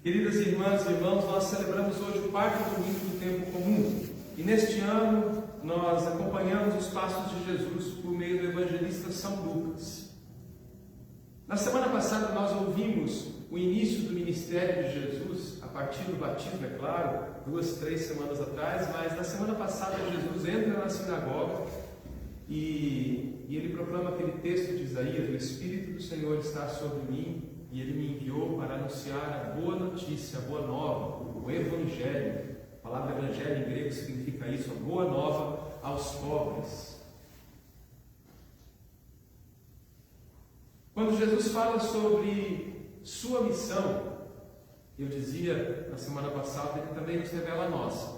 Queridas irmãs e irmãos, nós celebramos hoje o quarto domingo do tempo comum. E neste ano nós acompanhamos os passos de Jesus por meio do evangelista São Lucas. Na semana passada nós ouvimos o início do ministério de Jesus, a partir do batismo, é claro, 2-3 semanas atrás, mas na semana passada Jesus entra na sinagoga e ele proclama aquele texto de Isaías: o Espírito do Senhor está sobre mim e Ele me enviou para anunciar a boa notícia, a boa nova, o Evangelho. A palavra Evangelho em grego significa isso, a boa nova aos pobres. Quando Jesus fala sobre sua missão, eu dizia na semana passada, Ele também nos revela a nossa.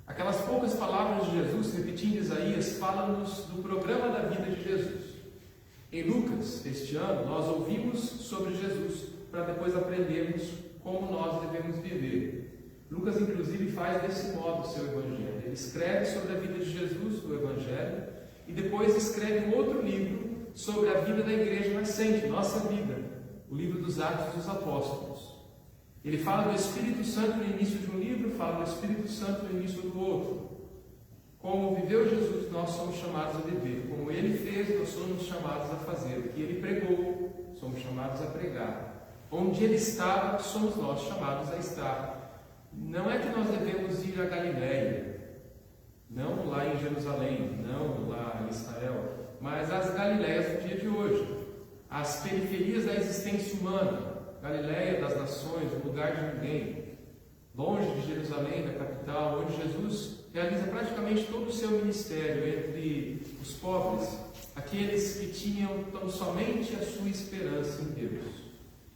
Aquelas poucas palavras de Jesus, repetindo Isaías, falam-nos do programa da vida de Jesus. Em Lucas, este ano, nós ouvimos sobre Jesus, para depois aprendermos como nós devemos viver. Lucas, inclusive, faz desse modo o seu Evangelho. Ele escreve sobre a vida de Jesus, o Evangelho, e depois escreve um outro livro sobre a vida da igreja nascente, nossa vida, o livro dos Atos dos Apóstolos. Ele fala do Espírito Santo no início de um livro, fala do Espírito Santo no início do outro. Como viveu Jesus, nós somos chamados a viver. Como Ele fez, nós somos chamados a fazer. O que Ele pregou, somos chamados a pregar. Onde Ele estava, somos nós chamados a estar. Não é que nós devemos ir a Galiléia, não lá em Jerusalém, não lá em Israel, mas às Galiléias do dia de hoje, às periferias da existência humana. Galiléia das nações, o lugar de ninguém, longe de Jerusalém, da capital, onde Jesus realiza praticamente todo o seu ministério entre os pobres, aqueles que tinham tão somente a sua esperança em Deus.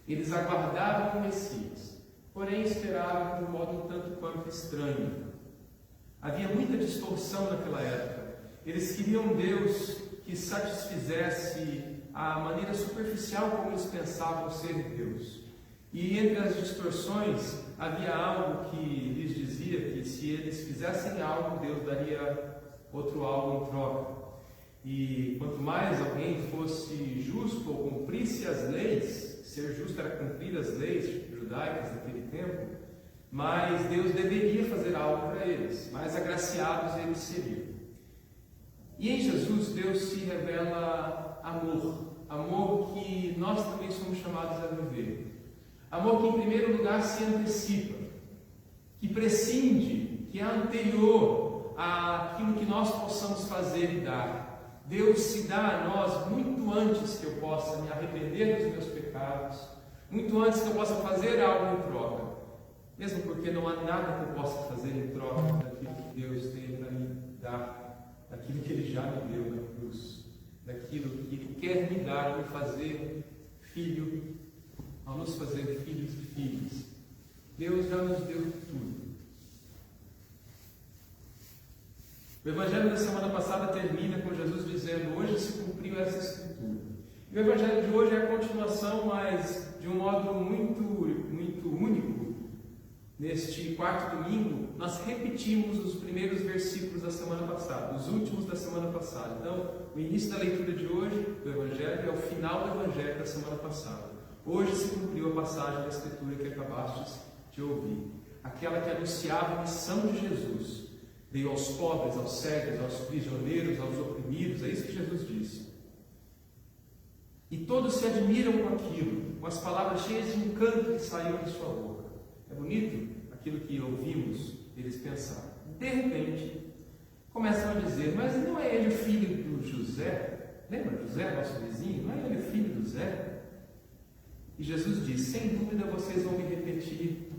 Eles aguardavam o Messias, porém esperavam de um modo um tanto quanto estranho. Havia muita distorção naquela época. Eles queriam um Deus que satisfizesse a maneira superficial como eles pensavam ser Deus. E entre as distorções havia algo que lhes dizia que se eles fizessem algo, Deus daria outro algo em troca. E quanto mais alguém fosse justo ou cumprisse as leis, ser justo era cumprir as leis judaicas daquele tempo, mais Deus deveria fazer algo para eles, mais agraciados eles seriam. E em Jesus, Deus se revela amor, amor que nós também somos chamados a viver. Amor que, em primeiro lugar, se antecipa, que prescinde, que é anterior àquilo que nós possamos fazer e dar. Deus se dá a nós muito antes que eu possa me arrepender dos meus pecados, muito antes que eu possa fazer algo em troca, mesmo porque não há nada que eu possa fazer em troca daquilo que Deus tem para me dar, daquilo que Ele já me deu na cruz, daquilo que Ele quer me dar, me fazer filho, ao nos fazer filhos e filhas. Deus já nos deu tudo. O Evangelho da semana passada termina com Jesus dizendo: hoje se cumpriu essa escritura. E o Evangelho de hoje é a continuação, mas de um modo muito único. Neste quarto domingo, nós repetimos os primeiros versículos da semana passada, os últimos da semana passada. Então, o início da leitura de hoje do Evangelho é o final do Evangelho da semana passada. Hoje se cumpriu a passagem da Escritura que acabastes de ouvir, aquela que anunciava a missão de Jesus. Veio aos pobres, aos cegos, aos prisioneiros, aos oprimidos, é isso que Jesus disse. E todos se admiram com aquilo, com as palavras cheias de encanto que saíram de sua boca. É bonito aquilo que ouvimos eles pensarem. De repente, começam a dizer: mas não é ele o filho do José? Lembra José, nosso vizinho? Não é ele o filho do Zé? E Jesus diz: sem dúvida vocês vão me repetir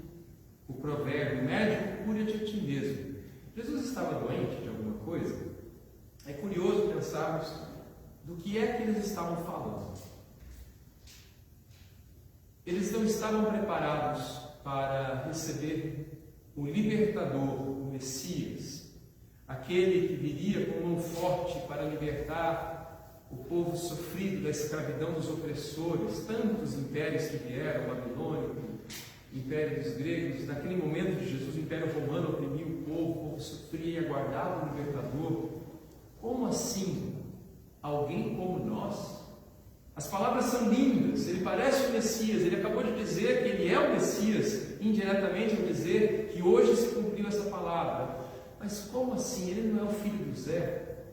o provérbio: médico, cura-te a ti mesmo. Jesus estava doente de alguma coisa? É curioso pensarmos do que é que eles estavam falando. Eles não estavam preparados para receber o libertador, o Messias, aquele que viria com mão forte para libertar o povo sofrido da escravidão dos opressores, tantos impérios que vieram, o babilônico, o império dos gregos. Naquele momento de Jesus, o império romano oprimia o povo sofria e aguardava o libertador. Como assim? Alguém como nós? As palavras são lindas, ele parece o Messias, ele acabou de dizer dizer que ele é o Messias, indiretamente ao dizer que hoje se cumpriu essa palavra. Mas como assim? Ele não é o filho do Zé?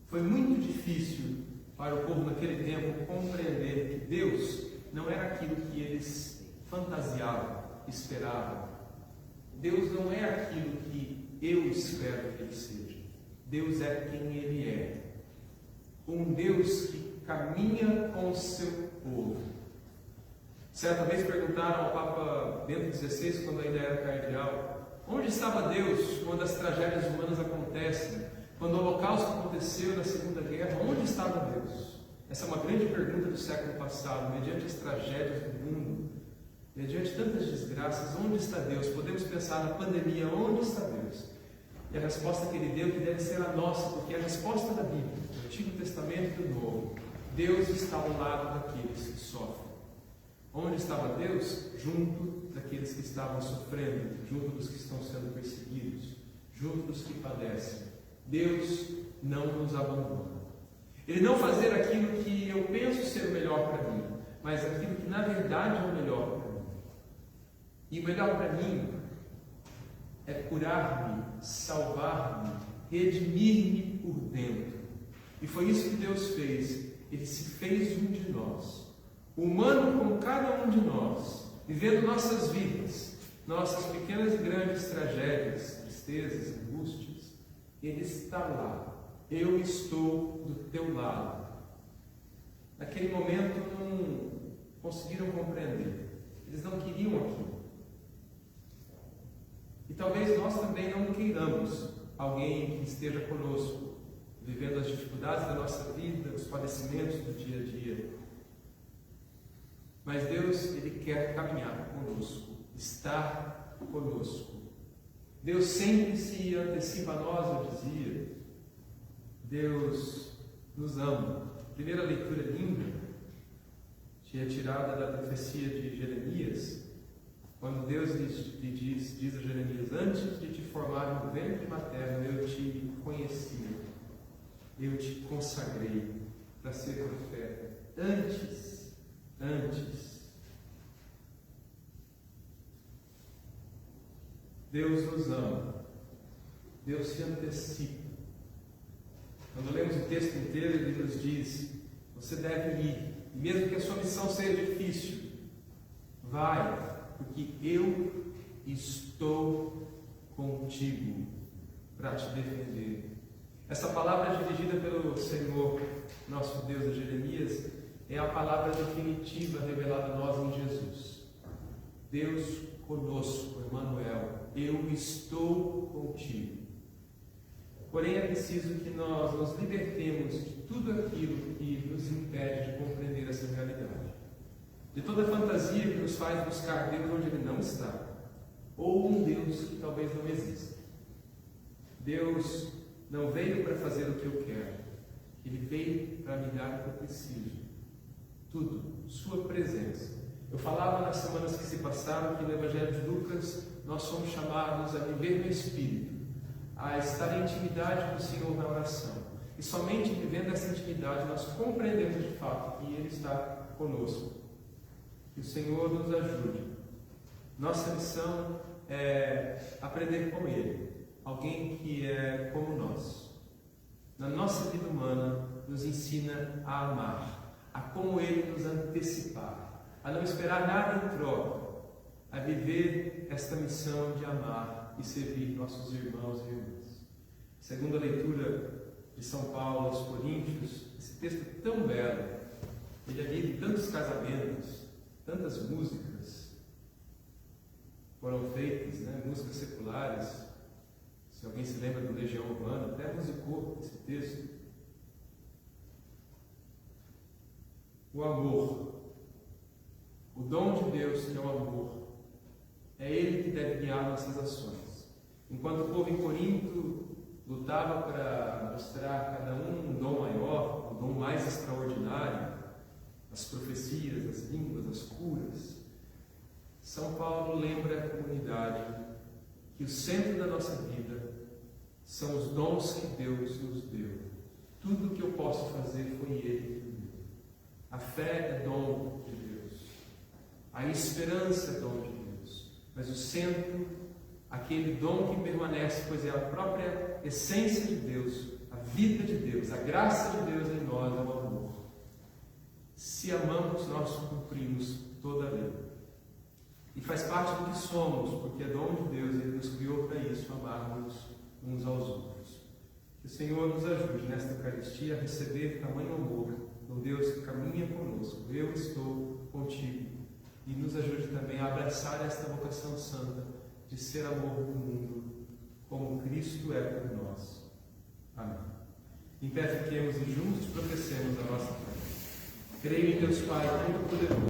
Foi muito difícil para o povo naquele tempo compreender que Deus não era aquilo que eles fantasiavam, esperavam. Deus não é aquilo que eu espero que Ele seja. Deus é quem Ele é. Um Deus que caminha com o seu povo. Certa vez perguntaram ao Papa Bento XVI, quando ainda era cardeal, onde estava Deus quando as tragédias humanas acontecem? Quando o Holocausto aconteceu na Segunda Guerra, onde estava Deus? Essa é uma grande pergunta do século passado, mediante as tragédias do mundo, mediante tantas desgraças, onde está Deus? Podemos pensar na pandemia, onde está Deus? E a resposta que ele deu, que deve ser a nossa, porque é a resposta da Bíblia, do Antigo Testamento e do Novo. Deus está ao lado daqueles que sofrem. Onde estava Deus? Junto daqueles que estavam sofrendo, junto dos que estão sendo perseguidos, junto dos que padecem. Deus não nos abandona. Ele não fazer aquilo que eu penso ser o melhor para mim, mas aquilo que na verdade é o melhor para mim. E o melhor para mim é curar-me, salvar-me, redimir-me por dentro. E foi isso que Deus fez. Ele se fez um de nós, humano como cada um de nós, vivendo nossas vidas, nossas pequenas e grandes tragédias, tristezas, angústias. Ele está lá. Eu estou do teu lado. Naquele momento não conseguiram compreender. Eles não queriam aquilo. E talvez nós também não queiramos alguém que esteja conosco, vivendo as dificuldades da nossa vida, os padecimentos do dia a dia. Mas Deus, Ele quer caminhar conosco, estar conosco. Deus sempre se antecipa a nós, eu dizia. Deus nos ama. A primeira leitura linda, tirada da profecia de Jeremias, quando Deus lhe diz a Jeremias: antes de te formar no ventre materno, eu te conheci, eu te consagrei para ser profeta. Antes. Deus nos ama. Deus se antecipa. Quando lemos o texto inteiro, Ele nos diz: você deve ir, e mesmo que a sua missão seja difícil, vai, porque eu estou contigo para te defender. Essa palavra dirigida pelo Senhor, nosso Deus, a Jeremias, é a palavra definitiva revelada a nós em Jesus. Deus conosco, Emmanuel, eu estou contigo. Porém, é preciso que nós nos libertemos de tudo aquilo que nos impede de compreender essa realidade. De toda fantasia que nos faz buscar Deus onde Ele não está, ou um Deus que talvez não exista. Deus não veio para fazer o que eu quero, Ele veio para me dar o que eu preciso. Tudo, Sua presença. Eu falava nas semanas que se passaram que no Evangelho de Lucas nós somos chamados a viver no Espírito, a estar em intimidade com o Senhor na oração. E somente vivendo essa intimidade nós compreendemos de fato que Ele está conosco. Que o Senhor nos ajude. Nossa missão é aprender com Ele, alguém que é como nós. Na nossa vida humana nos ensina a amar, a como Ele nos antecipar, a não esperar nada em troca, a viver esta missão de amar e servir nossos irmãos e irmãs. Segunda leitura de São Paulo aos Coríntios, esse texto tão belo, ele é lido em tantos casamentos, tantas músicas foram feitas, músicas seculares. Se alguém se lembra do Legião Urbana, até musicou esse texto. O amor, o dom de Deus que é o amor, é Ele que deve guiar nossas ações. Enquanto o povo em Corinto lutava para mostrar cada um dom maior, um dom mais extraordinário, as profecias, as línguas, as curas, São Paulo lembra a comunidade que o centro da nossa vida são os dons que Deus nos deu. Tudo o que eu posso fazer foi Ele que me deu. A fé é dom de Deus. A esperança é dom de Deus, mas o centro, aquele dom que permanece, pois é a própria essência de Deus, a vida de Deus, a graça de Deus em nós é o amor. Se amamos, nós cumprimos toda a lei. E faz parte do que somos, porque é dom de Deus, Ele nos criou para isso, amarmos uns aos outros. Que o Senhor nos ajude nesta Eucaristia a receber tamanho amor no Deus que caminha conosco. Eu estou contigo. E nos ajude também a abraçar esta vocação santa de ser amor do mundo, como Cristo é por nós. Amém. Em pé fiquemos e juntos professemos a nossa fé. Creio em Deus Pai Todo-Poderoso,